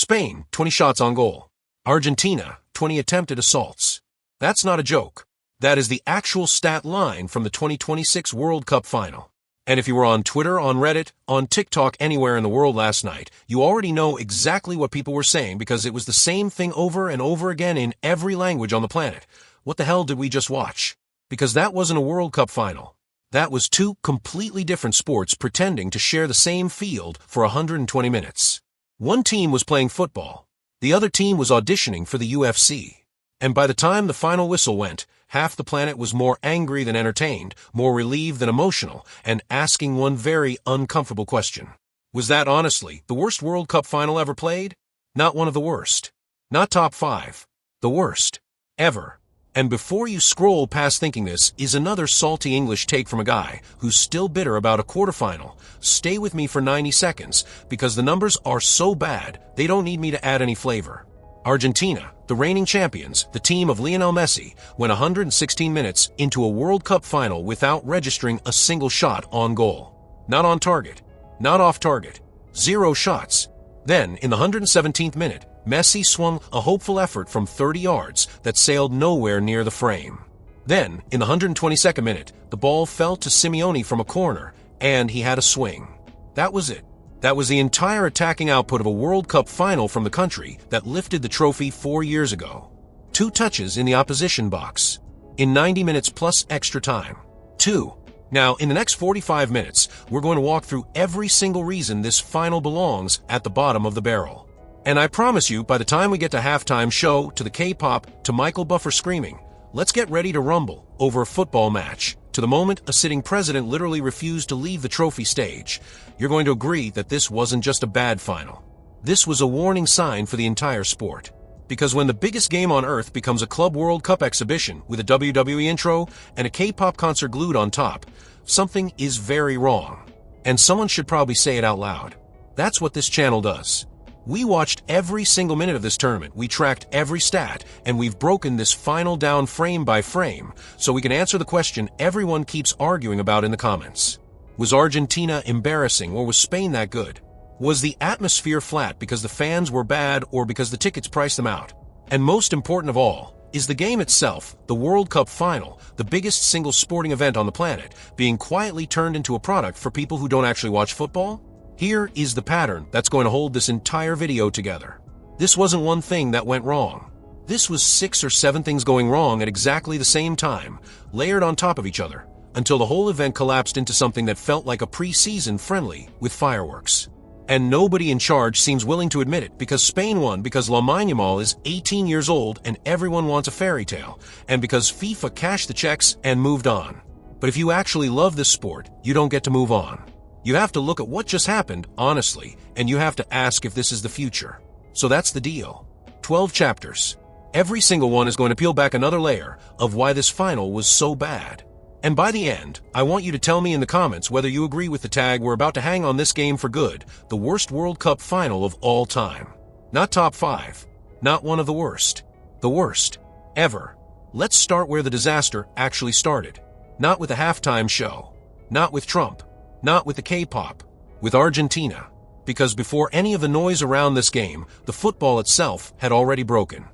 Spain, 20 shots on goal. Argentina, 20 attempted assaults. That's not a joke. That is the actual stat line from the 2026 World Cup final. And if you were on Twitter, on Reddit, on TikTok, anywhere in the world last night, you already know exactly what people were saying because it was the same thing over and over again in every language on the planet. What the hell did we just watch? Because that wasn't a World Cup final. That was two completely different sports pretending to share the same field for 120 minutes. One team was playing football. The other team was auditioning for the UFC. And by the time the final whistle went, half the planet was more angry than entertained, more relieved than emotional, and asking one very uncomfortable question. Was that honestly the worst World Cup final ever played? Not one of the worst. Not top 5. The worst. Ever. And before you scroll past thinking this is another salty English take from a guy who's still bitter about a quarterfinal, stay with me for 90 seconds because the numbers are so bad they don't need me to add any flavor. Argentina, the reigning champions, the team of Lionel Messi, went 116 minutes into a World Cup final without registering a single shot on goal. Not on target. Not off target. 0 shots. Then, in the 117th minute, Messi swung a hopeful effort from 30 yards that sailed nowhere near the frame. Then, in the 122nd minute, the ball fell to Simeone from a corner, and he had a swing. That was it. That was the entire attacking output of a World Cup final from the country that lifted the trophy 4 years ago. 2 touches in the opposition box. In 90 minutes plus extra time. 2. Now, in the next 45 minutes, we're going to walk through every single reason this final belongs at the bottom of the barrel. And I promise you, by the time we get to halftime show, to the K-pop, to Michael Buffer screaming, let's get ready to rumble over a football match, to the moment a sitting president literally refused to leave the trophy stage, you're going to agree that this wasn't just a bad final. This was a warning sign for the entire sport. Because when the biggest game on earth becomes a Club World Cup exhibition with a WWE intro and a K-pop concert glued on top, something is very wrong. And someone should probably say it out loud. That's what this channel does. We watched every single minute of this tournament, we tracked every stat, and we've broken this final down frame by frame, so we can answer the question everyone keeps arguing about in the comments. Was Argentina embarrassing, or was Spain that good? Was the atmosphere flat because the fans were bad, or because the tickets priced them out? And most important of all, is the game itself, the World Cup final, the biggest single sporting event on the planet, being quietly turned into a product for people who don't actually watch football? Here is the pattern that's going to hold this entire video together. This wasn't one thing that went wrong. This was 6 or 7 things going wrong at exactly the same time, layered on top of each other, until the whole event collapsed into something that felt like a pre-season friendly with fireworks. And nobody in charge seems willing to admit it because Spain won because Lamine Yamal is 18 years old and everyone wants a fairy tale, and because FIFA cashed the checks and moved on. But if you actually love this sport, you don't get to move on. You have to look at what just happened, honestly, and you have to ask if this is the future. So that's the deal. 12 chapters. Every single one is going to peel back another layer of why this final was so bad. And by the end, I want you to tell me in the comments whether you agree with the tag we're about to hang on this game for good, the worst World Cup final of all time. Not top 5. Not one of the worst. The worst. Ever. Let's start where the disaster actually started. Not with the halftime show. Not with Trump. Not with the K-pop, with Argentina. Because before any of the noise around this game, the football itself had already broken.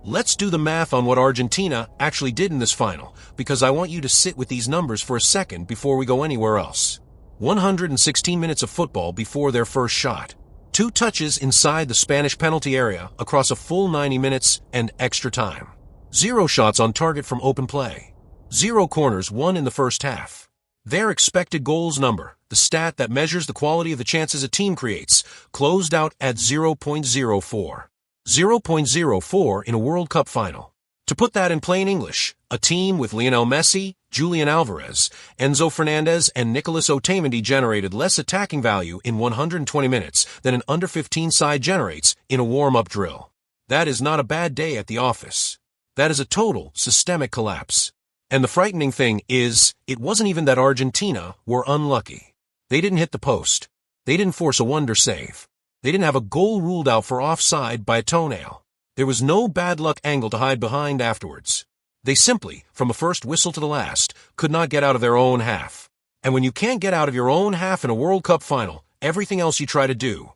Let's do the math on what Argentina actually did in this final, because I want you to sit with these numbers for a second before we go anywhere else. 116 minutes of football before their first shot. 2 touches inside the Spanish penalty area across a full 90 minutes and extra time. 0 shots on target from open play. 0 corners won in the first half. Their expected goals number, the stat that measures the quality of the chances a team creates, closed out at 0.04. 0.04 in a World Cup final. To put that in plain English, a team with Lionel Messi, Julian Alvarez, Enzo Fernandez, and Nicolas Otamendi generated less attacking value in 120 minutes than an under-15 side generates in a warm-up drill. That is not a bad day at the office. That is a total systemic collapse. And the frightening thing is, it wasn't even that Argentina were unlucky. They didn't hit the post. They didn't force a wonder save. They didn't have a goal ruled out for offside by a toenail. There was no bad luck angle to hide behind afterwards. They simply, from a first whistle to the last, could not get out of their own half. And when you can't get out of your own half in a World Cup final, everything else you try to do,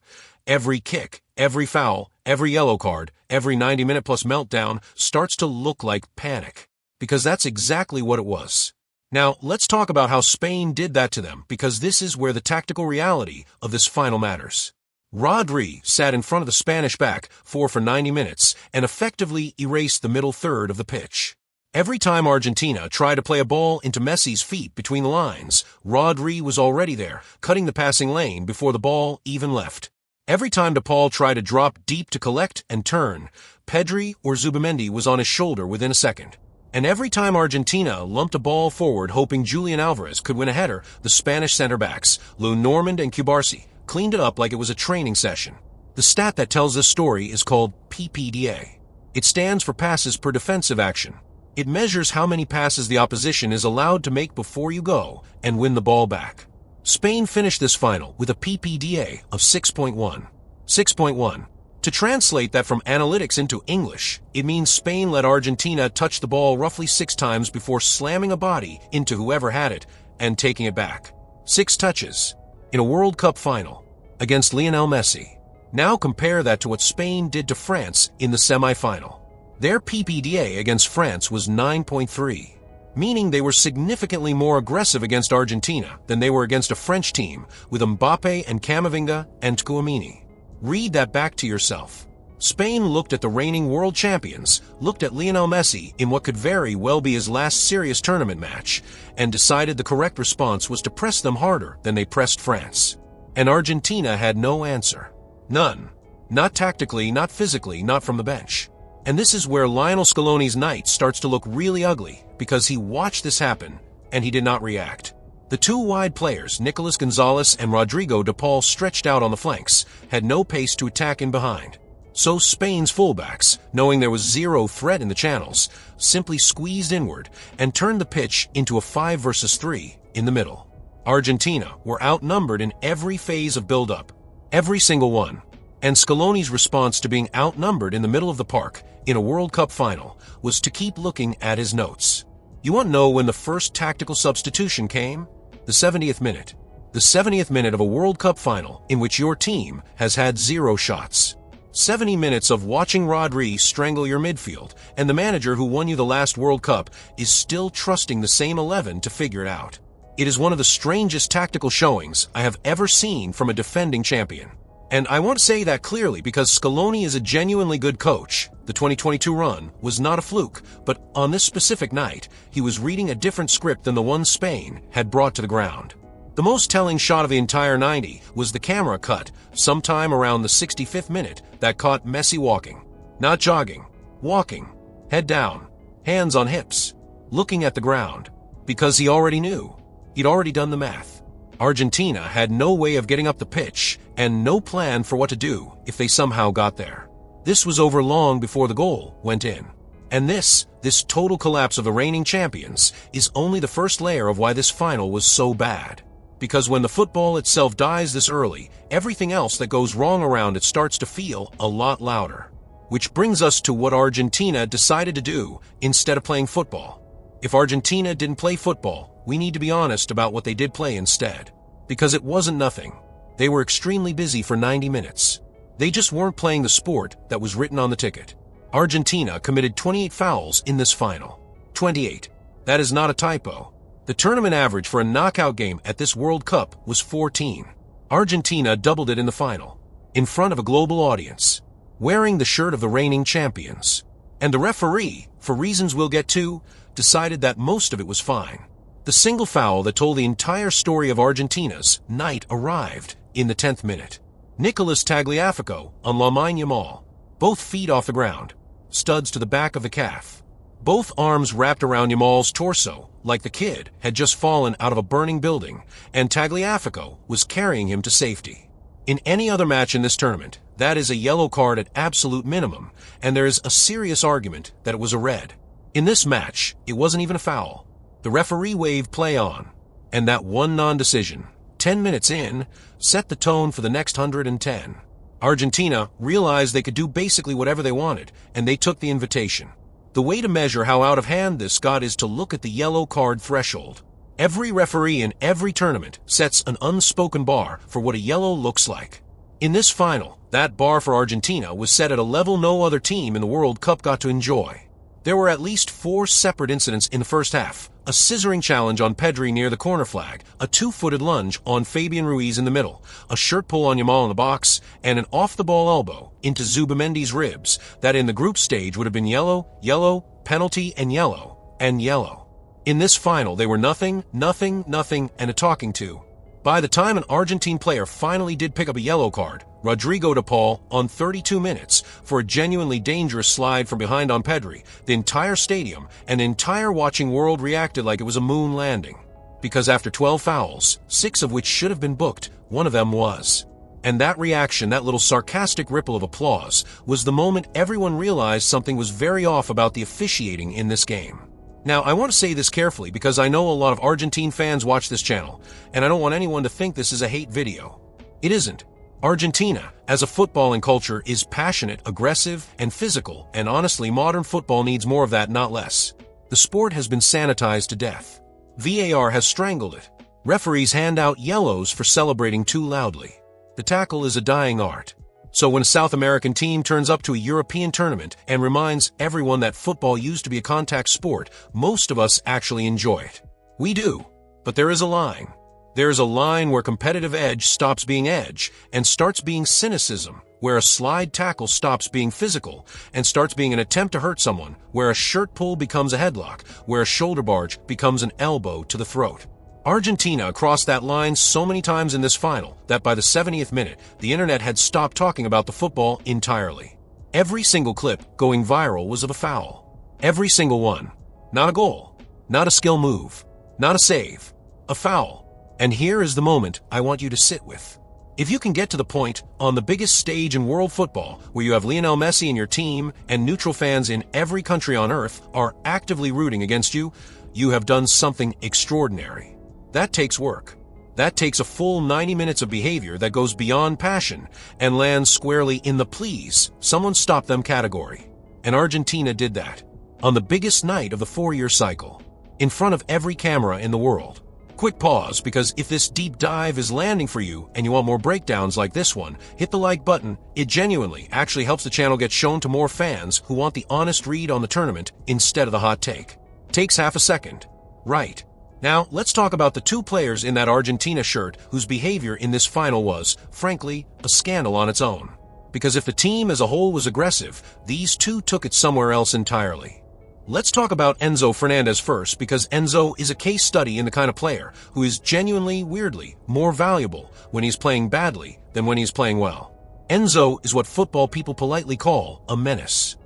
Every kick, every foul, every yellow card, every 90-minute plus meltdown starts to look like panic. Because that's exactly what it was. Now, let's talk about how Spain did that to them, because this is where the tactical reality of this final matters. Rodri sat in front of the Spanish back four for 90 minutes and effectively erased the middle third of the pitch. Every time Argentina tried to play a ball into Messi's feet between the lines, Rodri was already there, cutting the passing lane before the ball even left. Every time DePaul tried to drop deep to collect and turn, Pedri or Zubimendi was on his shoulder within a second. And every time Argentina lumped a ball forward hoping Julian Alvarez could win a header, the Spanish center-backs, Lou Normand and Cubarsi, cleaned it up like it was a training session. The stat that tells this story is called PPDA. It stands for passes per defensive action. It measures how many passes the opposition is allowed to make before you go and win the ball back. Spain finished this final with a PPDA of 6.1. 6.1. To translate that from analytics into English, it means Spain let Argentina touch the ball roughly 6 times before slamming a body into whoever had it and taking it back. 6 touches in a World Cup final against Lionel Messi. Now compare that to what Spain did to France in the semi-final. Their PPDA against France was 9.3. Meaning they were significantly more aggressive against Argentina than they were against a French team with Mbappe and Camavinga and Tchouaméni. Read that back to yourself. Spain looked at the reigning world champions, looked at Lionel Messi in what could very well be his last serious tournament match, and decided the correct response was to press them harder than they pressed France. And Argentina had no answer. None. Not tactically, not physically, not from the bench. And this is where Lionel Scaloni's night starts to look really ugly, because he watched this happen, and he did not react. The two wide players, Nicolas Gonzalez and Rodrigo de Paul, stretched out on the flanks, had no pace to attack in behind. So Spain's fullbacks, knowing there was zero threat in the channels, simply squeezed inward and turned the pitch into a 5 versus 3 in the middle. Argentina were outnumbered in every phase of build-up, every single one. And Scaloni's response to being outnumbered in the middle of the park in a World Cup final was to keep looking at his notes. You want to know when the first tactical substitution came? The 70th minute. The 70th minute of a World Cup final in which your team has had 0 shots. 70 minutes of watching Rodri strangle your midfield, and the manager who won you the last World Cup is still trusting the same 11 to figure it out. It is one of the strangest tactical showings I have ever seen from a defending champion. And I want to say that clearly because Scaloni is a genuinely good coach. The 2022 run was not a fluke, but on this specific night, he was reading a different script than the one Spain had brought to the ground. The most telling shot of the entire 90 was the camera cut sometime around the 65th minute that caught Messi walking. Not jogging, walking, head down, hands on hips, looking at the ground, because he already knew. He'd already done the math. Argentina had no way of getting up the pitch and no plan for what to do if they somehow got there. This was over long before the goal went in. And this total collapse of the reigning champions is only the first layer of why this final was so bad. Because when the football itself dies this early, everything else that goes wrong around it starts to feel a lot louder. Which brings us to what Argentina decided to do instead of playing football. If Argentina didn't play football, we need to be honest about what they did play instead. Because it wasn't nothing. They were extremely busy for 90 minutes. They just weren't playing the sport that was written on the ticket. Argentina committed 28 fouls in this final. 28. That is not a typo. The tournament average for a knockout game at this World Cup was 14. Argentina doubled it in the final, in front of a global audience, wearing the shirt of the reigning champions. And the referee, for reasons we'll get to, decided that most of it was fine. The single foul that told the entire story of Argentina's night arrived in the 10th minute. Nicolas Tagliafico on Lamine Yamal, both feet off the ground, studs to the back of the calf. Both arms wrapped around Yamal's torso, like the kid had just fallen out of a burning building, and Tagliafico was carrying him to safety. In any other match in this tournament, that is a yellow card at absolute minimum, and there is a serious argument that it was a red. In this match, it wasn't even a foul. The referee waved play on, and that one non-decision, 10 minutes in, set the tone for the next 110. Argentina realized they could do basically whatever they wanted, and they took the invitation. The way to measure how out of hand this got is to look at the yellow card threshold. Every referee in every tournament sets an unspoken bar for what a yellow looks like. In this final, that bar for Argentina was set at a level no other team in the World Cup got to enjoy. There were at least 4 separate incidents in the first half: a scissoring challenge on Pedri near the corner flag, a 2-footed lunge on Fabian Ruiz in the middle, a shirt pull on Yamal in the box, and an off-the-ball elbow into Zubimendi's ribs that in the group stage would have been yellow, yellow, penalty, and yellow, and yellow. In this final, they were nothing, nothing, nothing, and a talking to. By the time an Argentine player finally did pick up a yellow card, Rodrigo de Paul, on 32 minutes, for a genuinely dangerous slide from behind on Pedri, the entire stadium and the entire watching world reacted like it was a moon landing. Because after 12 fouls, 6 of which should have been booked, one of them was. And that reaction, that little sarcastic ripple of applause, was the moment everyone realized something was very off about the officiating in this game. Now, I want to say this carefully because I know a lot of Argentine fans watch this channel, and I don't want anyone to think this is a hate video. It isn't. Argentina, as a footballing culture, is passionate, aggressive, and physical, and honestly, modern football needs more of that, not less. The sport has been sanitized to death. VAR has strangled it. Referees hand out yellows for celebrating too loudly. The tackle is a dying art. So when a South American team turns up to a European tournament and reminds everyone that football used to be a contact sport, most of us actually enjoy it. We do. But there is a line. There is a line where competitive edge stops being edge and starts being cynicism, where a slide tackle stops being physical and starts being an attempt to hurt someone, where a shirt pull becomes a headlock, where a shoulder barge becomes an elbow to the throat. Argentina crossed that line so many times in this final that by the 70th minute, the internet had stopped talking about the football entirely. Every single clip going viral was of a foul. Every single one. Not a goal. Not a skill move. Not a save. A foul. And here is the moment I want you to sit with. If you can get to the point on the biggest stage in world football where you have Lionel Messi in your team and neutral fans in every country on earth are actively rooting against you, you have done something extraordinary. That takes work. That takes a full 90 minutes of behavior that goes beyond passion and lands squarely in the please, someone stop them category. And Argentina did that. On the biggest night of the 4-year cycle. In front of every camera in the world. Quick pause, because if this deep dive is landing for you and you want more breakdowns like this one, hit the like button. It genuinely actually helps the channel get shown to more fans who want the honest read on the tournament instead of the hot take. Takes half a second. Right. Now, let's talk about the 2 players in that Argentina shirt whose behavior in this final was, frankly, a scandal on its own. Because if the team as a whole was aggressive, these 2 took it somewhere else entirely. Let's talk about Enzo Fernandez first, because Enzo is a case study in the kind of player who is genuinely, weirdly, more valuable when he's playing badly than when he's playing well. Enzo is what football people politely call a menace.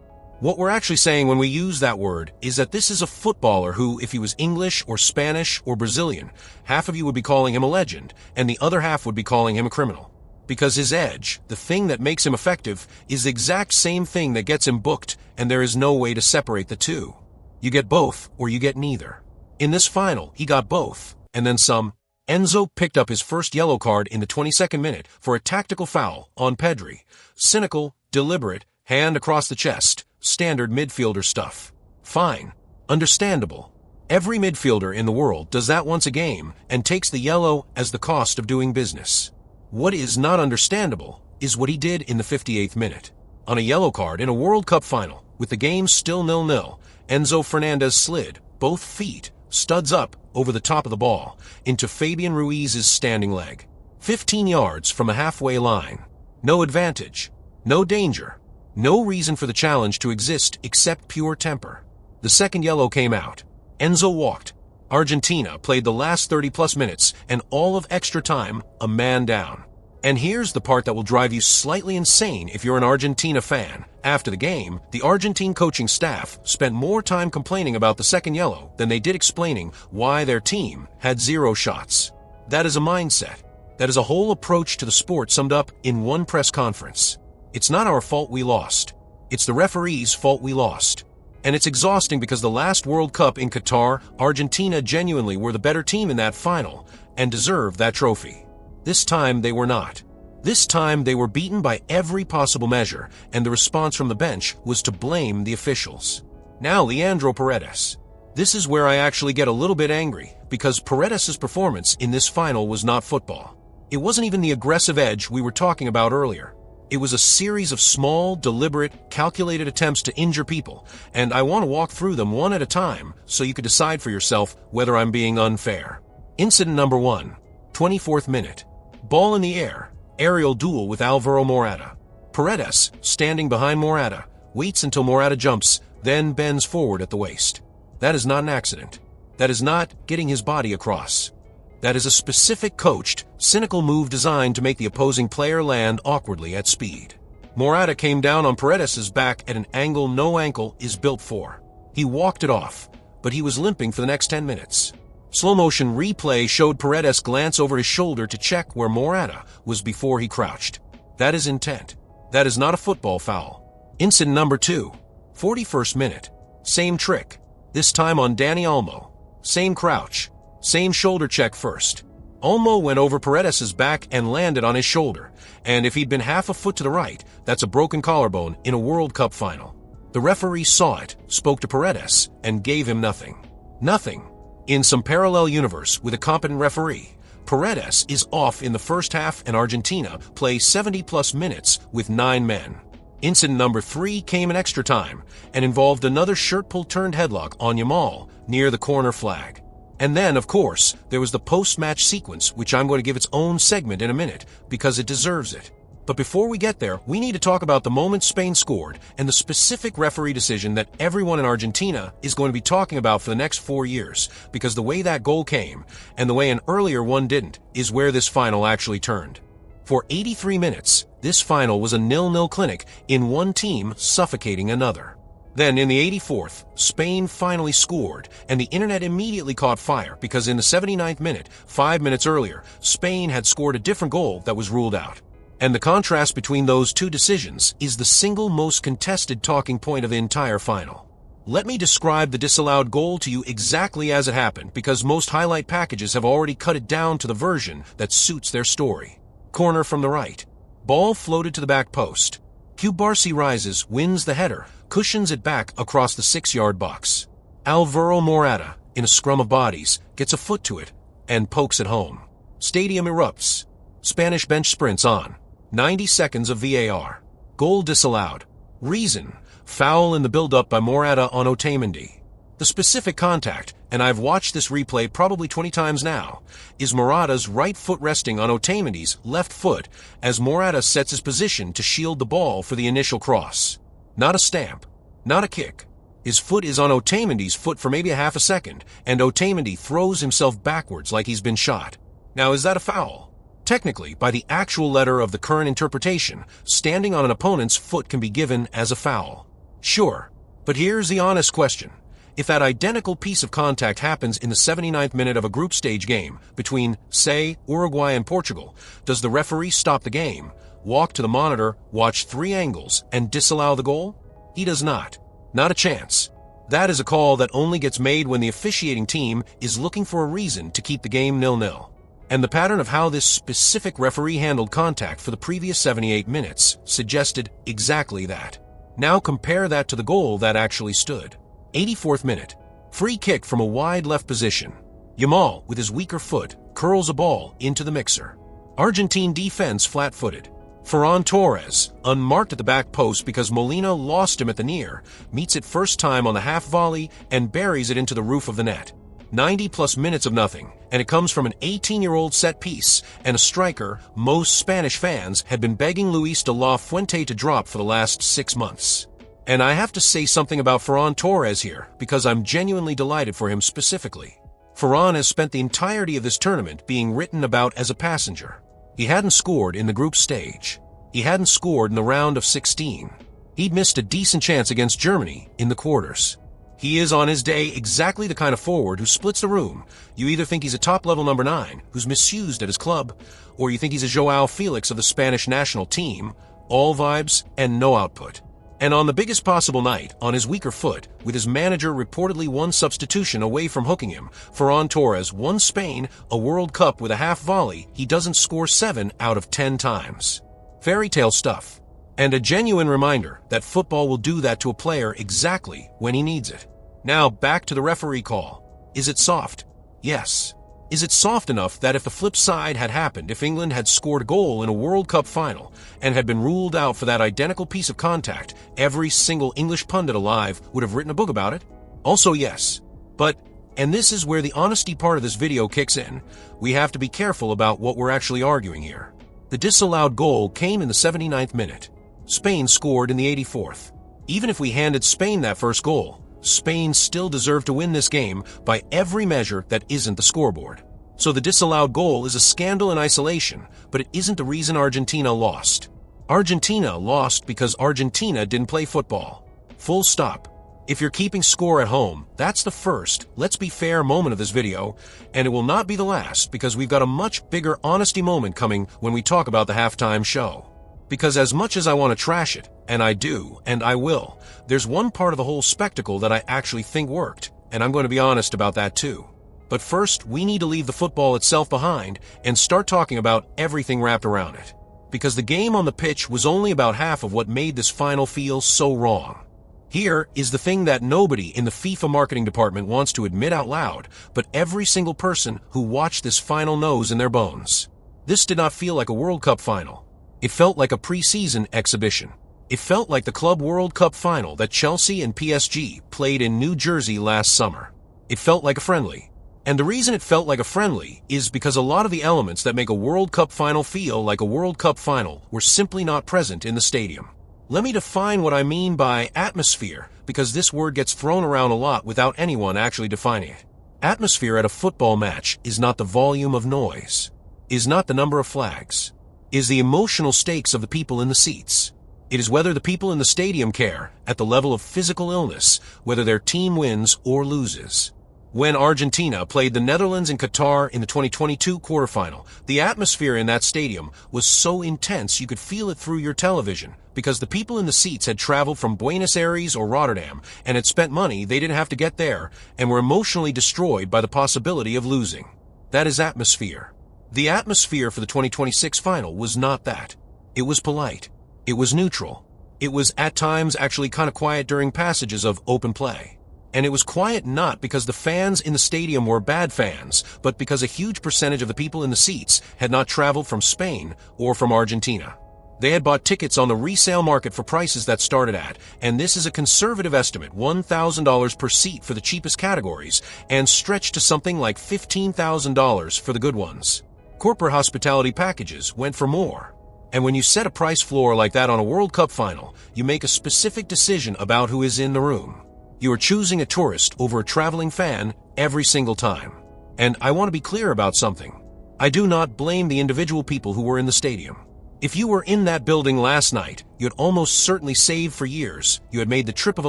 What we're actually saying when we use that word is that this is a footballer who, if he was English or Spanish or Brazilian, half of you would be calling him a legend, and the other half would be calling him a criminal. Because his edge, the thing that makes him effective, is the exact same thing that gets him booked, and there is no way to separate the two. You get both, or you get neither. In this final, he got both, and then some. Enzo picked up his first yellow card in the 22nd minute for a tactical foul on Pedri. Cynical, deliberate, hand across the chest. Standard midfielder stuff. Fine. Understandable. Every midfielder in the world does that once a game and takes the yellow as the cost of doing business. What is not understandable is what he did in the 58th minute. On a yellow card in a World Cup final, with the game still 0-0, Enzo Fernandez slid, both feet, studs up, over the top of the ball, into Fabian Ruiz's standing leg. 15 yards from a halfway line. No advantage. No danger. No reason for the challenge to exist except pure temper. The second yellow came out. Enzo walked. Argentina played the last 30-plus minutes and all of extra time a man down. And here's the part that will drive you slightly insane if you're an Argentina fan. After the game, the Argentine coaching staff spent more time complaining about the second yellow than they did explaining why their team had 0 shots. That is a mindset. That is a whole approach to the sport summed up in one press conference. It's not our fault we lost. It's the referee's fault we lost. And it's exhausting because the last World Cup in Qatar, Argentina genuinely were the better team in that final and deserved that trophy. This time they were not. This time they were beaten by every possible measure, and the response from the bench was to blame the officials. Now Leandro Paredes. This is where I actually get a little bit angry, because Paredes' performance in this final was not football. It wasn't even the aggressive edge we were talking about earlier. It was a series of small, deliberate, calculated attempts to injure people, and I want to walk through them one at a time so you could decide for yourself whether I'm being unfair. Incident number 1, 24th minute. Ball in the air, aerial duel with Alvaro Morata. Paredes, standing behind Morata, waits until Morata jumps, then bends forward at the waist. That is not an accident. That is not getting his body across. That is a specific coached, cynical move designed to make the opposing player land awkwardly at speed. Morata came down on Paredes' back at an angle no ankle is built for. He walked it off, but he was limping for the next 10 minutes. Slow-motion replay showed Paredes glance over his shoulder to check where Morata was before he crouched. That is intent. That is not a football foul. Incident number 2, 41st minute. Same trick, this time on Dani Olmo. Same crouch. Same shoulder check first. Olmo went over Paredes' back and landed on his shoulder, and if he'd been half a foot to the right, that's a broken collarbone in a World Cup final. The referee saw it, spoke to Paredes, and gave him nothing. Nothing. In some parallel universe with a competent referee, Paredes is off in the first half and Argentina plays 70-plus minutes with 9 men. Incident number 3 came in extra time and involved another shirt-pull-turned headlock on Yamal near the corner flag. And then, of course, there was the post-match sequence, which I'm going to give its own segment in a minute, because it deserves it. But before we get there, we need to talk about the moment Spain scored and the specific referee decision that everyone in Argentina is going to be talking about for the next 4 years, because the way that goal came, and the way an earlier one didn't, is where this final actually turned. For 83 minutes, this final was a 0-0 clinic in one team suffocating another. Then, in the 84th, Spain finally scored, and the internet immediately caught fire because in the 79th minute, 5 minutes earlier, Spain had scored a different goal that was ruled out. And the contrast between those two decisions is the single most contested talking point of the entire final. Let me describe the disallowed goal to you exactly as it happened, because most highlight packages have already cut it down to the version that suits their story. Corner from the right. Ball floated to the back post. Cubarsi rises, wins the header, cushions it back across the 6-yard box. Alvaro Morata, in a scrum of bodies, gets a foot to it and pokes it home. Stadium erupts. Spanish bench sprints on. 90 seconds of VAR. Goal disallowed. Reason: foul in the build-up by Morata on Otamendi. The specific contact, and I've watched this replay probably 20 times now, is Morata's right foot resting on Otamendi's left foot as Morata sets his position to shield the ball for the initial cross. Not a stamp. Not a kick. His foot is on Otamendi's foot for maybe a half a second, and Otamendi throws himself backwards like he's been shot. Now, is that a foul? Technically, by the actual letter of the current interpretation, standing on an opponent's foot can be given as a foul. Sure, but here's the honest question. If that identical piece of contact happens in the 79th minute of a group stage game between, say, Uruguay and Portugal, does the referee stop the game, walk to the monitor, watch 3 angles, and disallow the goal? He does not. Not a chance. That is a call that only gets made when the officiating team is looking for a reason to keep the game 0-0. And the pattern of how this specific referee handled contact for the previous 78 minutes suggested exactly that. Now compare that to the goal that actually stood. 84th minute. Free kick from a wide left position. Yamal, with his weaker foot, curls a ball into the mixer. Argentine defense flat-footed. Ferran Torres, unmarked at the back post because Molina lost him at the near, meets it first time on the half volley and buries it into the roof of the net. 90-plus minutes of nothing, and it comes from an 18-year-old set piece and a striker most Spanish fans had been begging Luis de la Fuente to drop for the last 6 months. And I have to say something about Ferran Torres here, because I'm genuinely delighted for him specifically. Ferran has spent the entirety of this tournament being written about as a passenger. He hadn't scored in the group stage. He hadn't scored in the round of 16. He'd missed a decent chance against Germany in the quarters. He is on his day exactly the kind of forward who splits the room. You either think he's a top-level number 9 who's misused at his club, or you think he's a Joao Felix of the Spanish national team, all vibes and no output. And on the biggest possible night, on his weaker foot, with his manager reportedly 1 substitution away from hooking him, Ferran Torres won Spain a World Cup with a half volley he doesn't score 7 out of 10 times. Fairy tale stuff. And a genuine reminder that football will do that to a player exactly when he needs it. Now back to the referee call. Is it soft? Yes. Is it soft enough that if the flip side had happened, if England had scored a goal in a World Cup final and had been ruled out for that identical piece of contact, every single English pundit alive would have written a book about it? Also yes. But, and this is where the honesty part of this video kicks in, we have to be careful about what we're actually arguing here. The disallowed goal came in the 79th minute. Spain scored in the 84th. Even if we handed Spain that first goal, Spain still deserved to win this game by every measure that isn't the scoreboard. So the disallowed goal is a scandal in isolation, but it isn't the reason Argentina lost. Argentina lost because Argentina didn't play football. Full stop. If you're keeping score at home, that's the first, let's be fair moment of this video, and it will not be the last because we've got a much bigger honesty moment coming when we talk about the halftime show. Because as much as I want to trash it, and I do, and I will, there's one part of the whole spectacle that I actually think worked, and I'm going to be honest about that too. But first, we need to leave the football itself behind and start talking about everything wrapped around it. Because the game on the pitch was only about half of what made this final feel so wrong. Here is the thing that nobody in the FIFA marketing department wants to admit out loud, but every single person who watched this final knows in their bones. This did not feel like a World Cup final. It felt like a pre-season exhibition. It felt like the Club World Cup final that Chelsea and PSG played in New Jersey last summer. It felt like a friendly. And the reason it felt like a friendly is because a lot of the elements that make a World Cup final feel like a World Cup final were simply not present in the stadium. Let me define what I mean by atmosphere, because this word gets thrown around a lot without anyone actually defining it. Atmosphere at a football match is not the volume of noise, is not the number of flags, is the emotional stakes of the people in the seats. It is whether the people in the stadium care at the level of physical illness, whether their team wins or loses. When Argentina played the Netherlands and Qatar in the 2022 quarterfinal, the atmosphere in that stadium was so intense you could feel it through your television because the people in the seats had traveled from Buenos Aires or Rotterdam and had spent money they didn't have to get there and were emotionally destroyed by the possibility of losing. That is atmosphere. The atmosphere for the 2026 final was not that. It was polite. It was neutral. It was at times actually kind of quiet during passages of open play. And it was quiet not because the fans in the stadium were bad fans, but because a huge percentage of the people in the seats had not traveled from Spain or from Argentina. They had bought tickets on the resale market for prices that started at, and this is a conservative estimate, $1,000 per seat for the cheapest categories, and stretched to something like $15,000 for the good ones. Corporate hospitality packages went for more. And when you set a price floor like that on a World Cup final, you make a specific decision about who is in the room. You are choosing a tourist over a traveling fan every single time. And I want to be clear about something. I do not blame the individual people who were in the stadium. If you were in that building last night, you had almost certainly saved for years, you had made the trip of a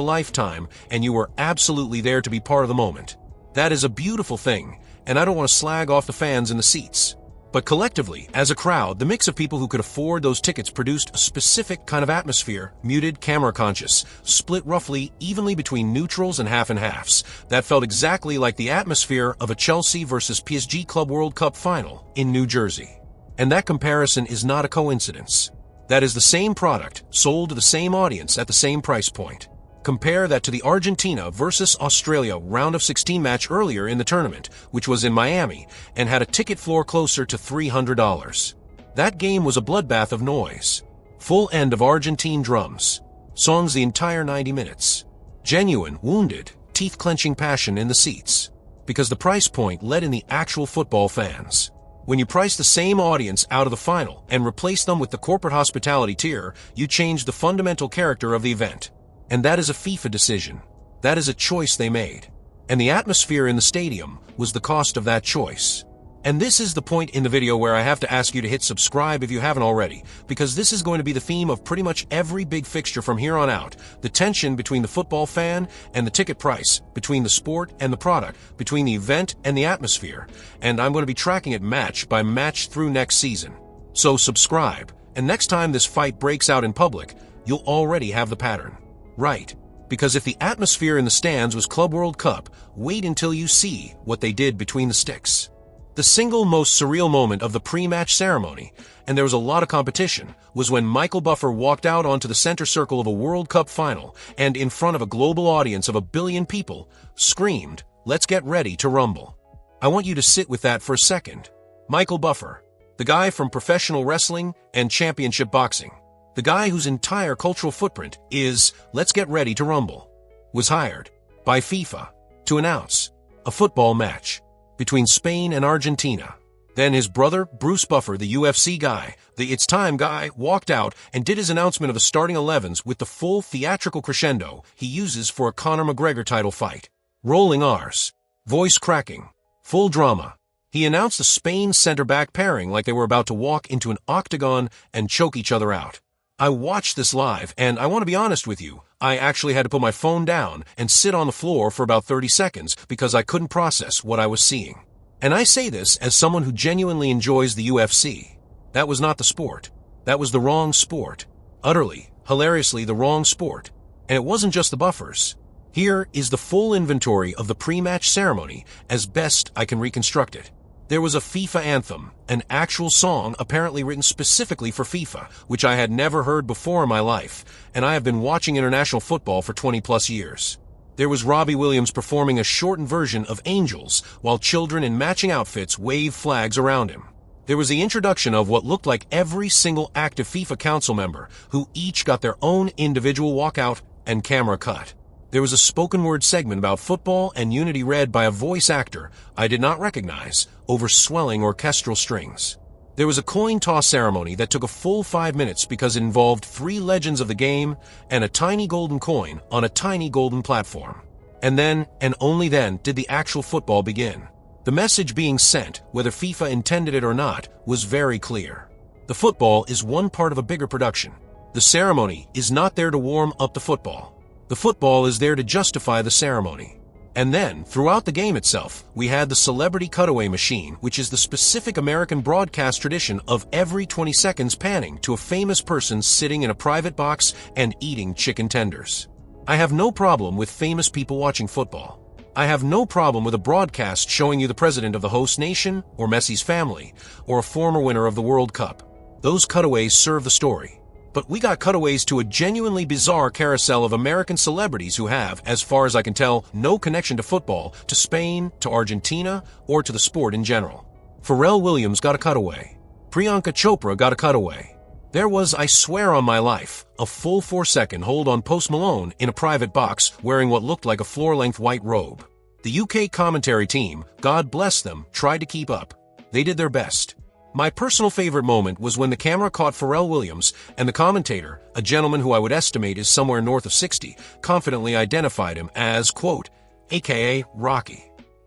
lifetime, and you were absolutely there to be part of the moment. That is a beautiful thing, and I don't want to slag off the fans in the seats. But collectively, as a crowd, the mix of people who could afford those tickets produced a specific kind of atmosphere, muted, camera-conscious, split roughly evenly between neutrals and half-and-halves, that felt exactly like the atmosphere of a Chelsea versus PSG Club World Cup final in New Jersey. And that comparison is not a coincidence. That is the same product, sold to the same audience at the same price point. Compare that to the Argentina versus Australia round of 16 match earlier in the tournament, which was in Miami, and had a ticket floor closer to $300. That game was a bloodbath of noise. Full end of Argentine drums. Songs the entire 90 minutes. Genuine, wounded, teeth-clenching passion in the seats. Because the price point led in the actual football fans. When you price the same audience out of the final and replace them with the corporate hospitality tier, you change the fundamental character of the event. And that is a FIFA decision. That is a choice they made. And the atmosphere in the stadium was the cost of that choice. And this is the point in the video where I have to ask you to hit subscribe if you haven't already, because this is going to be the theme of pretty much every big fixture from here on out. The tension between the football fan and the ticket price, between the sport and the product, between the event and the atmosphere. And I'm going to be tracking it match by match through next season. So subscribe, and next time this fight breaks out in public, you'll already have the pattern. Right, because if the atmosphere in the stands was Club World Cup, wait until you see what they did between the sticks. The single most surreal moment of the pre-match ceremony, and there was a lot of competition, was when Michael Buffer walked out onto the center circle of a World Cup final and in front of a global audience of 1 billion people, screamed, "Let's get ready to rumble." I want you to sit with that for a second. Michael Buffer, the guy from professional wrestling and championship boxing, the guy whose entire cultural footprint is, let's get ready to rumble, was hired by FIFA to announce a football match between Spain and Argentina. Then his brother, Bruce Buffer, the UFC guy, the It's Time guy, walked out and did his announcement of the starting 11s with the full theatrical crescendo he uses for a Conor McGregor title fight. Rolling R's, voice cracking, full drama. He announced the Spain center-back pairing like they were about to walk into an octagon and choke each other out. I watched this live, and I want to be honest with you, I actually had to put my phone down and sit on the floor for about 30 seconds because I couldn't process what I was seeing. And I say this as someone who genuinely enjoys the UFC. That was not the sport. That was the wrong sport. Utterly, hilariously the wrong sport. And it wasn't just the Buffers. Here is the full inventory of the pre-match ceremony as best I can reconstruct it. There was a FIFA anthem, an actual song apparently written specifically for FIFA, which I had never heard before in my life, and I have been watching international football for 20+ years. There was Robbie Williams performing a shortened version of Angels, while children in matching outfits waved flags around him. There was the introduction of what looked like every single active FIFA council member, who each got their own individual walkout and camera cut. There was a spoken word segment about football and unity read by a voice actor I did not recognize over swelling orchestral strings. There was a coin toss ceremony that took a full 5 minutes because it involved 3 legends of the game and a tiny golden coin on a tiny golden platform. And then, and only then, did the actual football begin. The message being sent, whether FIFA intended it or not, was very clear. The football is one part of a bigger production. The ceremony is not there to warm up the football. The football is there to justify the ceremony. And then, throughout the game itself, we had the celebrity cutaway machine, which is the specific American broadcast tradition of every 20 seconds panning to a famous person sitting in a private box and eating chicken tenders. I have no problem with famous people watching football. I have no problem with a broadcast showing you the president of the host nation, or Messi's family, or a former winner of the World Cup. Those cutaways serve the story. But we got cutaways to a genuinely bizarre carousel of American celebrities who have, as far as I can tell, no connection to football, to Spain, to Argentina, or to the sport in general. Pharrell Williams got a cutaway. Priyanka Chopra got a cutaway. There was, I swear on my life, a full 4-second hold on Post Malone in a private box wearing what looked like a floor-length white robe. The UK commentary team, God bless them, tried to keep up. They did their best. My personal favorite moment was when the camera caught Pharrell Williams and the commentator, a gentleman who I would estimate is somewhere north of 60, confidently identified him as, quote, aka Rocky.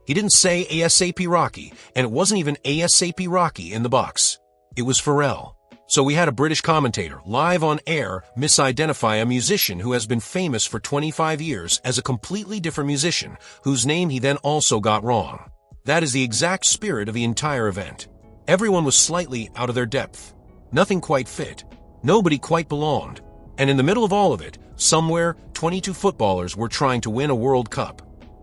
He didn't say ASAP Rocky, and it wasn't even ASAP Rocky in the box. It was Pharrell. So we had a British commentator, live on air, misidentify a musician who has been famous for 25 years as a completely different musician, whose name he then also got wrong. That is the exact spirit of the entire event. Everyone was slightly out of their depth. Nothing quite fit. Nobody quite belonged. And in the middle of all of it, somewhere, 22 footballers were trying to win a World Cup.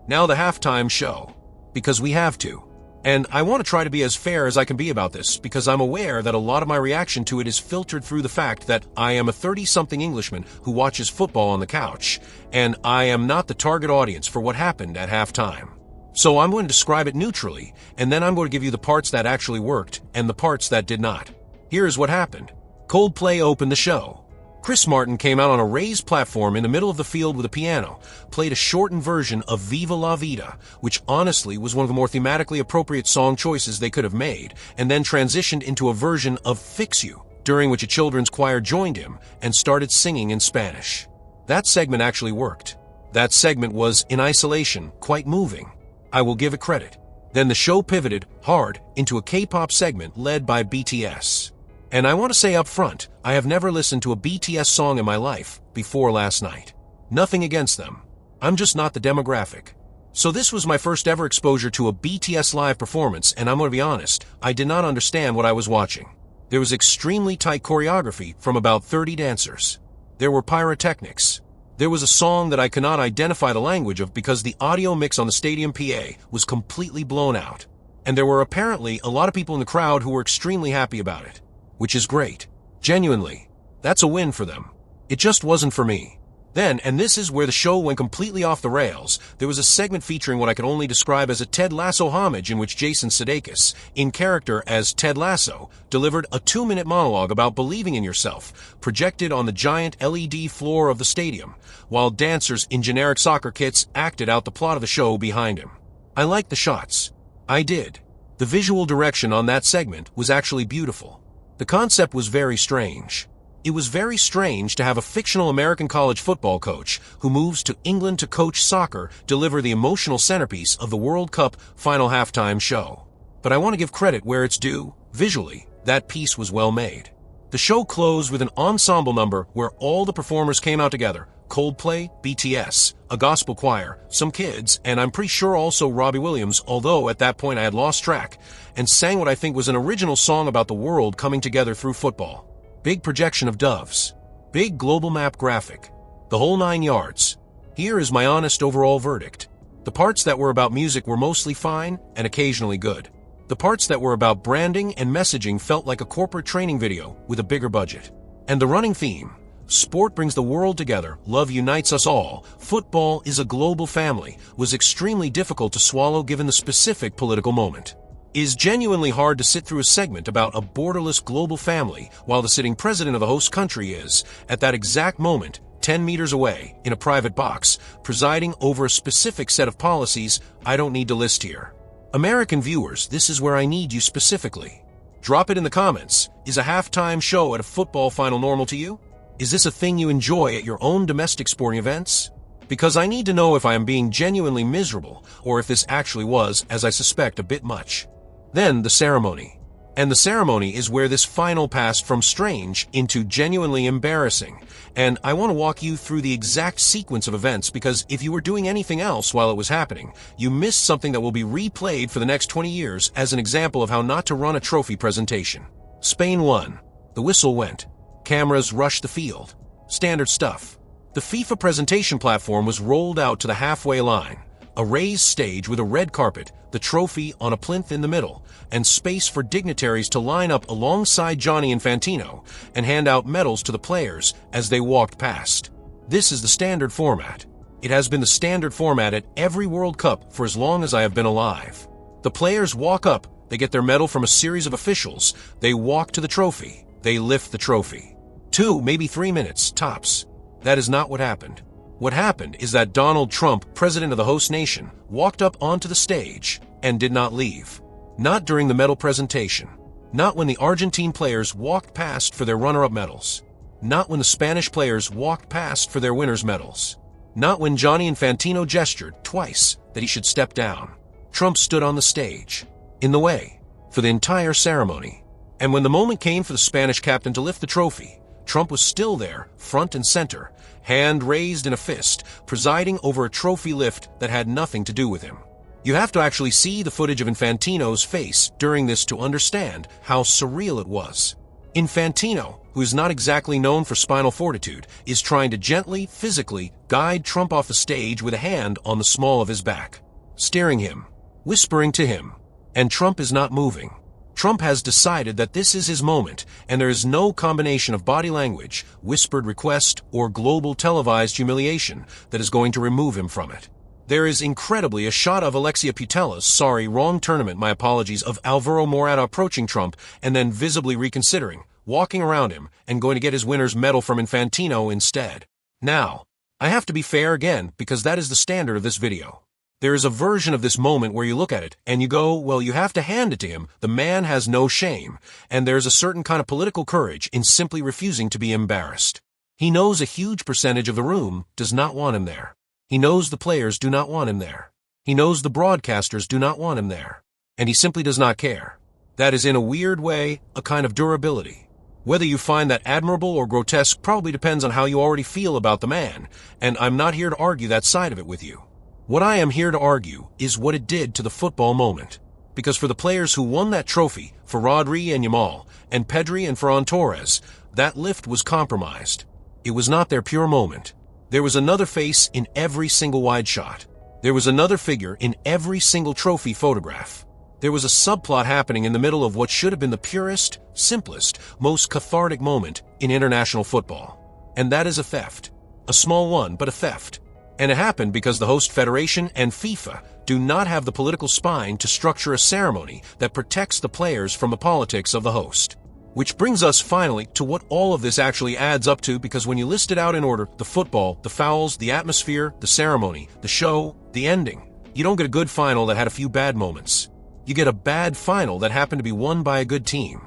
Now the halftime show. Because we have to. And I want to try to be as fair as I can be about this, because I'm aware that a lot of my reaction to it is filtered through the fact that I am a 30-something Englishman who watches football on the couch, and I am not the target audience for what happened at halftime. So I'm going to describe it neutrally, and then I'm going to give you the parts that actually worked and the parts that did not. Here's what happened. Coldplay opened the show. Chris Martin came out on a raised platform in the middle of the field with a piano, played a shortened version of Viva La Vida, which honestly was one of the more thematically appropriate song choices they could have made, and then transitioned into a version of Fix You, during which a children's choir joined him and started singing in Spanish. That segment actually worked. That segment was, in isolation, quite moving. I will give it credit. Then the show pivoted hard into a K-pop segment led by BTS. And I want to say up front, I have never listened to a BTS song in my life before last night. Nothing against them. I'm just not the demographic. So this was my first ever exposure to a BTS live performance, and I'm going to be honest, I did not understand what I was watching. There was extremely tight choreography from about 30 dancers. There were pyrotechnics. There was a song that I could not identify the language of because the audio mix on the stadium PA was completely blown out. And there were apparently a lot of people in the crowd who were extremely happy about it. Which is great. Genuinely. That's a win for them. It just wasn't for me. Then, and this is where the show went completely off the rails, there was a segment featuring what I could only describe as a Ted Lasso homage in which Jason Sudeikis, in character as Ted Lasso, delivered a 2-minute monologue about believing in yourself, projected on the giant LED floor of the stadium, while dancers in generic soccer kits acted out the plot of the show behind him. I liked the shots. I did. The visual direction on that segment was actually beautiful. The concept was very strange. It was very strange to have a fictional American college football coach who moves to England to coach soccer deliver the emotional centerpiece of the World Cup final halftime show. But I want to give credit where it's due. Visually, that piece was well made. The show closed with an ensemble number where all the performers came out together. Coldplay, BTS, a gospel choir, some kids, and I'm pretty sure also Robbie Williams, although at that point I had lost track, and sang what I think was an original song about the world coming together through football. Big projection of doves. Big global map graphic. The whole 9 yards. Here is my honest overall verdict. The parts that were about music were mostly fine and occasionally good. The parts that were about branding and messaging felt like a corporate training video with a bigger budget. And the running theme, sport brings the world together, love unites us all, football is a global family, was extremely difficult to swallow given the specific political moment. Is genuinely hard to sit through a segment about a borderless global family while the sitting president of the host country is, at that exact moment, 10 meters away, in a private box, presiding over a specific set of policies I don't need to list here. American viewers, this is where I need you specifically. Drop it in the comments. Is a halftime show at a football final normal to you? Is this a thing you enjoy at your own domestic sporting events? Because I need to know if I am being genuinely miserable or if this actually was, as I suspect, a bit much. Then the ceremony. And the ceremony is where this final passed from strange into genuinely embarrassing. And I want to walk you through the exact sequence of events because if you were doing anything else while it was happening, you missed something that will be replayed for the next 20 years as an example of how not to run a trophy presentation. Spain won. The whistle went. Cameras rushed the field. Standard stuff. The FIFA presentation platform was rolled out to the halfway line. A raised stage with a red carpet, the trophy on a plinth in the middle, and space for dignitaries to line up alongside Gianni Infantino and hand out medals to the players as they walked past. This is the standard format. It has been the standard format at every World Cup for as long as I have been alive. The players walk up, they get their medal from a series of officials, they walk to the trophy, they lift the trophy. 2, maybe 3 minutes, tops. That is not what happened. What happened is that Donald Trump, president of the host nation, walked up onto the stage and did not leave. Not during the medal presentation. Not when the Argentine players walked past for their runner-up medals. Not when the Spanish players walked past for their winners' medals. Not when Gianni Infantino gestured, twice, that he should step down. Trump stood on the stage, in the way, for the entire ceremony. And when the moment came for the Spanish captain to lift the trophy, Trump was still there, front and center, hand raised in a fist, presiding over a trophy lift that had nothing to do with him. You have to actually see the footage of Infantino's face during this to understand how surreal it was. Infantino, who is not exactly known for spinal fortitude, is trying to gently, physically, guide Trump off the stage with a hand on the small of his back, steering him, whispering to him, and Trump is not moving. Trump has decided that this is his moment, and there is no combination of body language, whispered request, or global televised humiliation that is going to remove him from it. There is incredibly a shot of Alexia Putellas, wrong tournament, my apologies, of Alvaro Morata approaching Trump and then visibly reconsidering, walking around him, and going to get his winner's medal from Infantino instead. Now, I have to be fair again because that is the standard of this video. There is a version of this moment where you look at it and you go, well, you have to hand it to him. The man has no shame, and there's a certain kind of political courage in simply refusing to be embarrassed. He knows a huge percentage of the room does not want him there. He knows the players do not want him there. He knows the broadcasters do not want him there. And he simply does not care. That is in a weird way a kind of durability. Whether you find that admirable or grotesque probably depends on how you already feel about the man, and I'm not here to argue that side of it with you. What I am here to argue is what it did to the football moment. Because for the players who won that trophy, for Rodri and Yamal, and Pedri and Ferran Torres, that lift was compromised. It was not their pure moment. There was another face in every single wide shot. There was another figure in every single trophy photograph. There was a subplot happening in the middle of what should have been the purest, simplest, most cathartic moment in international football. And that is a theft. A small one, but a theft. And it happened because the host federation and FIFA do not have the political spine to structure a ceremony that protects the players from the politics of the host. Which brings us finally to what all of this actually adds up to, because when you list it out in order, the football, the fouls, the atmosphere, the ceremony, the show, the ending, you don't get a good final that had a few bad moments. You get a bad final that happened to be won by a good team.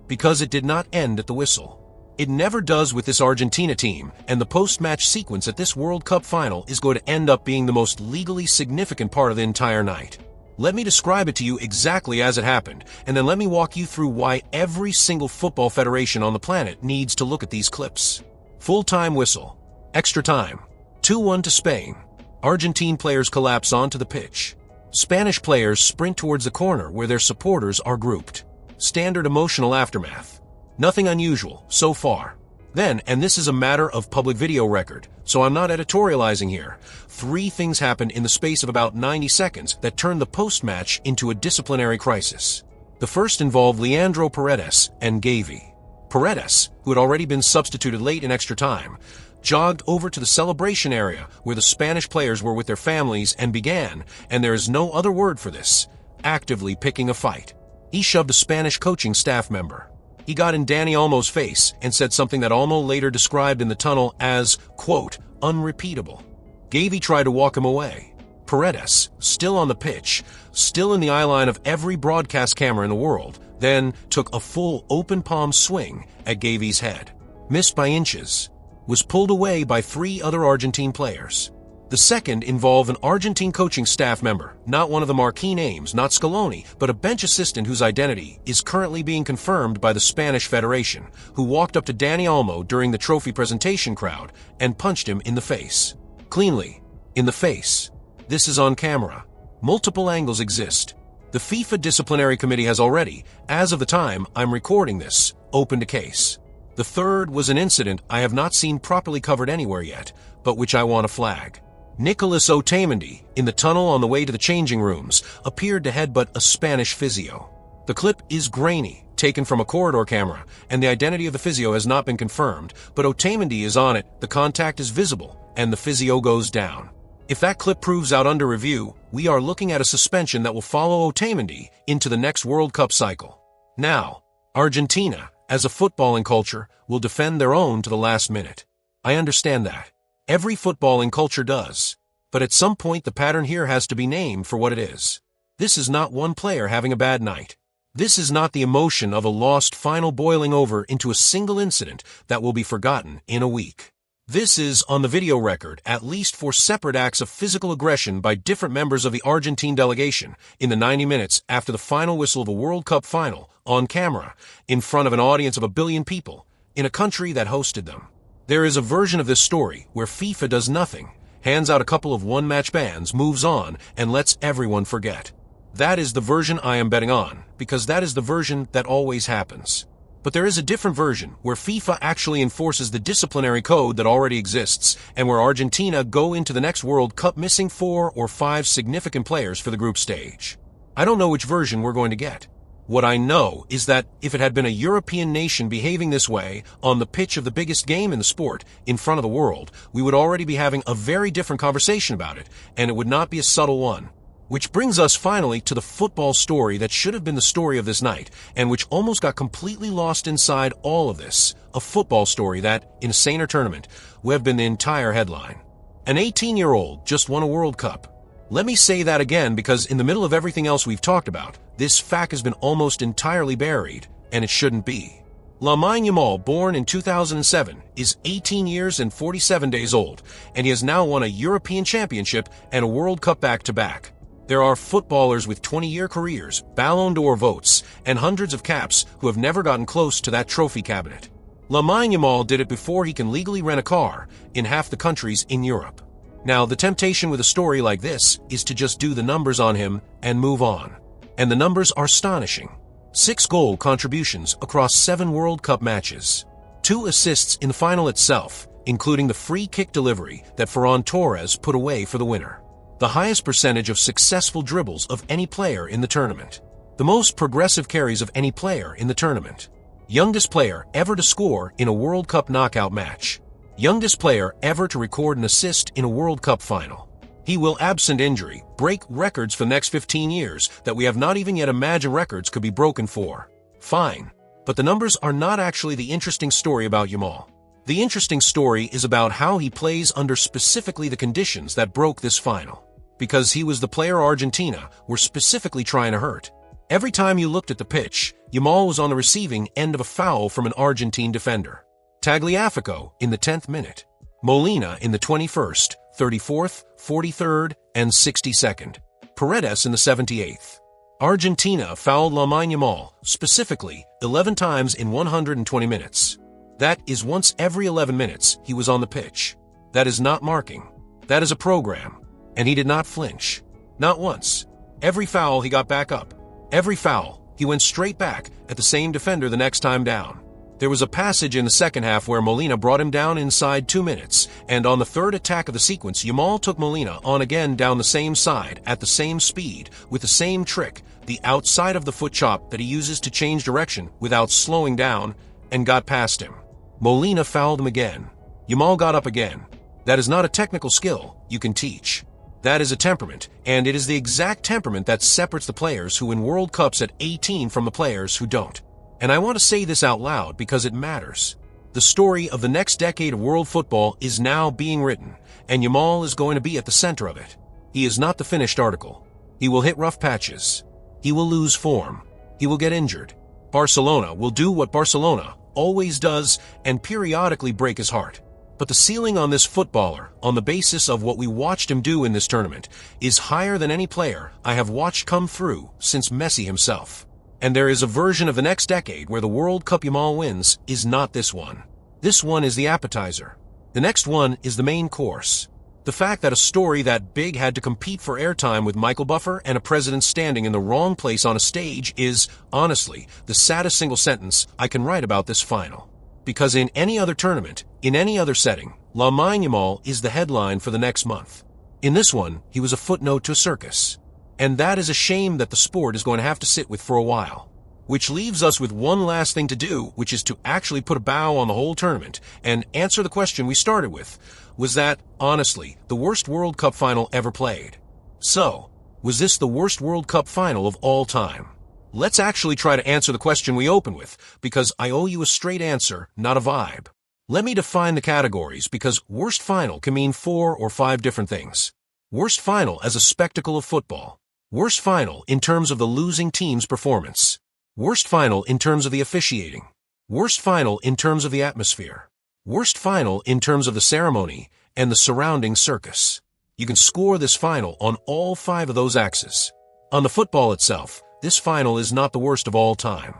Because it did not end at the whistle. It never does with this Argentina team, and the post-match sequence at this World Cup final is going to end up being the most legally significant part of the entire night. Let me describe it to you exactly as it happened, and then let me walk you through why every single football federation on the planet needs to look at these clips. Full-time whistle. Extra time. 2-1 to Spain. Argentine players collapse onto the pitch. Spanish players sprint towards the corner where their supporters are grouped. Standard emotional aftermath. Nothing unusual, so far. Then, and this is a matter of public video record, so I'm not editorializing here, 3 things happened in the space of about 90 seconds that turned the post-match into a disciplinary crisis. The first involved Leandro Paredes and Gavi. Paredes, who had already been substituted late in extra time, jogged over to the celebration area where the Spanish players were with their families and began, and there is no other word for this, actively picking a fight. He shoved a Spanish coaching staff member. He got in Dani Olmo's face and said something that Olmo later described in the tunnel as, quote, unrepeatable. Gavi tried to walk him away. Paredes, still on the pitch, still in the eye line of every broadcast camera in the world, then took a full open palm swing at Gavi's head. Missed by inches. Was pulled away by 3 other Argentine players. The second involved an Argentine coaching staff member, not one of the marquee names, not Scaloni, but a bench assistant whose identity is currently being confirmed by the Spanish Federation, who walked up to Dani Olmo during the trophy presentation crowd and punched him in the face. Cleanly. In the face. This is on camera. Multiple angles exist. The FIFA Disciplinary Committee has already, as of the time I'm recording this, opened a case. The third was an incident I have not seen properly covered anywhere yet, but which I want to flag. Nicolas Otamendi, in the tunnel on the way to the changing rooms, appeared to headbutt a Spanish physio. The clip is grainy, taken from a corridor camera, and the identity of the physio has not been confirmed, but Otamendi is on it, the contact is visible, and the physio goes down. If that clip proves out under review, we are looking at a suspension that will follow Otamendi into the next World Cup cycle. Now, Argentina, as a footballing culture, will defend their own to the last minute. I understand that. Every footballing culture does. But at some point the pattern here has to be named for what it is. This is not one player having a bad night. This is not the emotion of a lost final boiling over into a single incident that will be forgotten in a week. This is, on the video record, at least 4 separate acts of physical aggression by different members of the Argentine delegation in the 90 minutes after the final whistle of a World Cup final, on camera, in front of an audience of 1 billion people, in a country that hosted them. There is a version of this story where FIFA does nothing, hands out a couple of one-match bans, moves on, and lets everyone forget. That is the version I am betting on, because that is the version that always happens. But there is a different version where FIFA actually enforces the disciplinary code that already exists, and where Argentina go into the next World Cup missing 4 or 5 significant players for the group stage. I don't know which version we're going to get. What I know is that if it had been a European nation behaving this way on the pitch of the biggest game in the sport in front of the world, we would already be having a very different conversation about it, and it would not be a subtle one. Which brings us finally to the football story that should have been the story of this night, and which almost got completely lost inside all of this, a football story that, in a saner tournament, would have been the entire headline. An 18-year-old just won a World Cup. Let me say that again because in the middle of everything else we've talked about, this fact has been almost entirely buried, and it shouldn't be. Lamine Yamal, born in 2007, is 18 years and 47 days old, and he has now won a European Championship and a World Cup back-to-back. There are footballers with 20-year careers, Ballon d'Or votes, and hundreds of caps who have never gotten close to that trophy cabinet. Lamine Yamal did it before he can legally rent a car in half the countries in Europe. Now, the temptation with a story like this is to just do the numbers on him and move on. And the numbers are astonishing. 6 goal contributions across 7 World Cup matches. 2 assists in the final itself, including the free kick delivery that Ferran Torres put away for the winner. The highest percentage of successful dribbles of any player in the tournament. The most progressive carries of any player in the tournament. Youngest player ever to score in a World Cup knockout match. youngest player ever to record an assist in a World Cup final. He will, absent injury, break records for the next 15 years that we have not even yet imagined records could be broken for. Fine. But the numbers are not actually the interesting story about Yamal. The interesting story is about how he plays under specifically the conditions that broke this final. Because he was the player Argentina were specifically trying to hurt. Every time you looked at the pitch, Yamal was on the receiving end of a foul from an Argentine defender. Tagliafico in the 10th minute. Molina in the 21st, 34th, 43rd, and 62nd. Paredes in the 78th. Argentina fouled Lamine Yamal, specifically, 11 times in 120 minutes. That is once every 11 minutes he was on the pitch. That is not marking. That is a program. And he did not flinch. Not once. Every foul he got back up. Every foul, he went straight back at the same defender the next time down. There was a passage in the second half where Molina brought him down inside 2 minutes, and on the third attack of the sequence, Yamal took Molina on again down the same side, at the same speed, with the same trick, the outside of the foot chop that he uses to change direction without slowing down, and got past him. Molina fouled him again. Yamal got up again. That is not a technical skill you can teach. That is a temperament, and it is the exact temperament that separates the players who win World Cups at 18 from the players who don't. And I want to say this out loud because it matters. The story of the next decade of world football is now being written, and Yamal is going to be at the center of it. He is not the finished article. He will hit rough patches. He will lose form. He will get injured. Barcelona will do what Barcelona always does and periodically break his heart. But the ceiling on this footballer, on the basis of what we watched him do in this tournament, is higher than any player I have watched come through since Messi himself. And there is a version of the next decade where the World Cup Yamal wins is not this one. This one is the appetizer. The next one is the main course. The fact that a story that big had to compete for airtime with Michael Buffer and a president standing in the wrong place on a stage is, honestly, the saddest single sentence I can write about this final. Because in any other tournament, in any other setting, Lamine Yamal is the headline for the next month. In this one, he was a footnote to a circus. And that is a shame that the sport is going to have to sit with for a while. Which leaves us with one last thing to do, which is to actually put a bow on the whole tournament and answer the question we started with. Was that, honestly, the worst World Cup final ever played? So, was this the worst World Cup final of all time? Let's actually try to answer the question we open with, because I owe you a straight answer, not a vibe. Let me define the categories, because worst final can mean 4 or 5 different things. Worst final as a spectacle of football. Worst final in terms of the losing team's performance. Worst final in terms of the officiating. Worst final in terms of the atmosphere. Worst final in terms of the ceremony and the surrounding circus. You can score this final on all 5 of those axes. On the football itself, this final is not the worst of all time.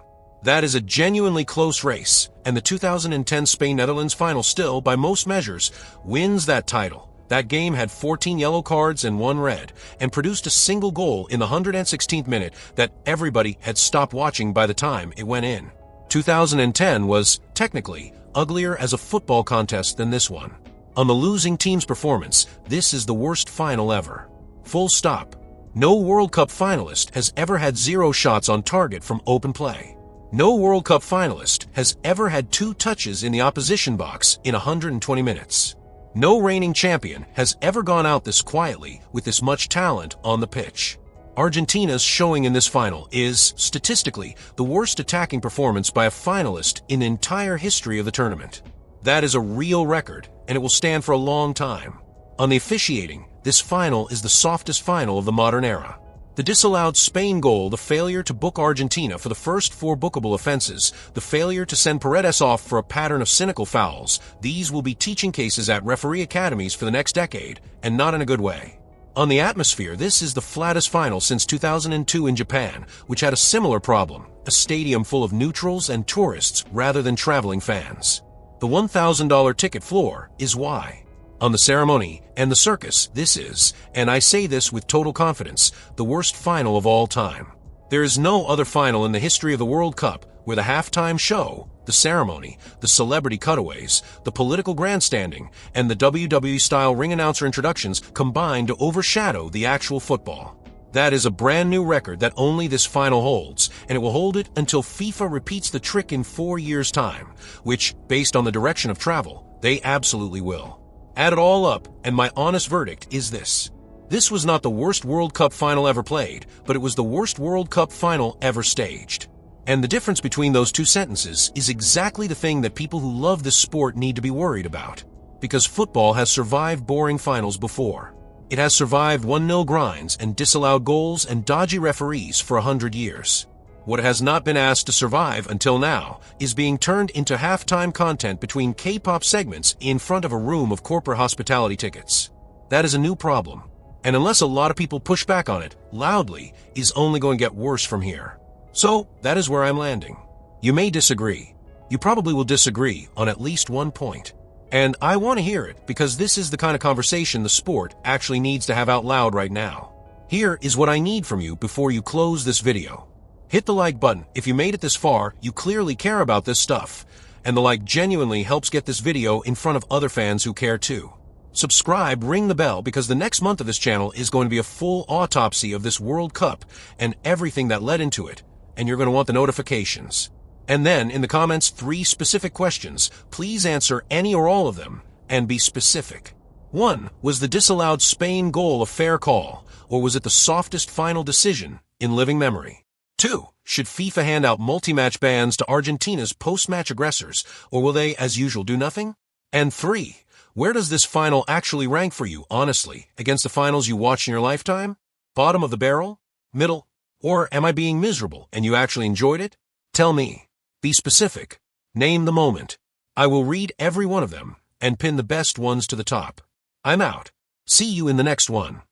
That is a genuinely close race, and the 2010 Spain-Netherlands final still, by most measures, wins that title. That game had 14 yellow cards and 1 red, and produced a single goal in the 116th minute that everybody had stopped watching by the time it went in. 2010 was, technically, uglier as a football contest than this one. On the losing team's performance, this is the worst final ever. Full stop. No World Cup finalist has ever had 0 shots on target from open play. No World Cup finalist has ever had 2 touches in the opposition box in 120 minutes. No reigning champion has ever gone out this quietly with this much talent on the pitch. Argentina's showing in this final is, statistically, the worst attacking performance by a finalist in the entire history of the tournament. That is a real record, and it will stand for a long time. On the officiating, this final is the softest final of the modern era. The disallowed Spain goal, the failure to book Argentina for the first 4 bookable offenses, the failure to send Paredes off for a pattern of cynical fouls, these will be teaching cases at referee academies for the next decade, and not in a good way. On the atmosphere, this is the flattest final since 2002 in Japan, which had a similar problem, a stadium full of neutrals and tourists rather than traveling fans. The $1,000 ticket floor is why. On the ceremony and the circus, this is, and I say this with total confidence, the worst final of all time. There is no other final in the history of the World Cup where the halftime show, the ceremony, the celebrity cutaways, the political grandstanding, and the WWE-style ring announcer introductions combine to overshadow the actual football. That is a brand new record that only this final holds, and it will hold it until FIFA repeats the trick in 4 years' time, which, based on the direction of travel, They absolutely will. Add it all up, and my honest verdict is this. This was not the worst World Cup final ever played, but it was the worst World Cup final ever staged. And the difference between those two sentences is exactly the thing that people who love this sport need to be worried about. Because football has survived boring finals before. It has survived 1-0 grinds and disallowed goals and dodgy referees for 100 years. What it has not been asked to survive until now is being turned into halftime content between K-pop segments in front of a room of corporate hospitality tickets. That is a new problem. And unless a lot of people push back on it loudly, is only going to get worse from here. So, that is where I'm landing. You may disagree. You probably will disagree on at least one point. And I want to hear it because this is the kind of conversation the sport actually needs to have out loud right now. Here is what I need from you before you close this video. Hit the like button. If you made it this far, you clearly care about this stuff. And the like genuinely helps get this video in front of other fans who care too. Subscribe, ring the bell, because the next month of this channel is going to be a full autopsy of this World Cup and everything that led into it. And you're going to want the notifications. And then, in the comments, 3 specific questions. Please answer any or all of them, and be specific. 1. Was the disallowed Spain goal a fair call, or was it the softest final decision in living memory? 2. Should FIFA hand out multi-match bans to Argentina's post-match aggressors, or will they, as usual, do nothing? And 3. Where does this final actually rank for you, honestly, against the finals you watched in your lifetime? Bottom of the barrel? Middle? Or am I being miserable and you actually enjoyed it? Tell me. Be specific. Name the moment. I will read every one of them and pin the best ones to the top. I'm out. See you in the next one.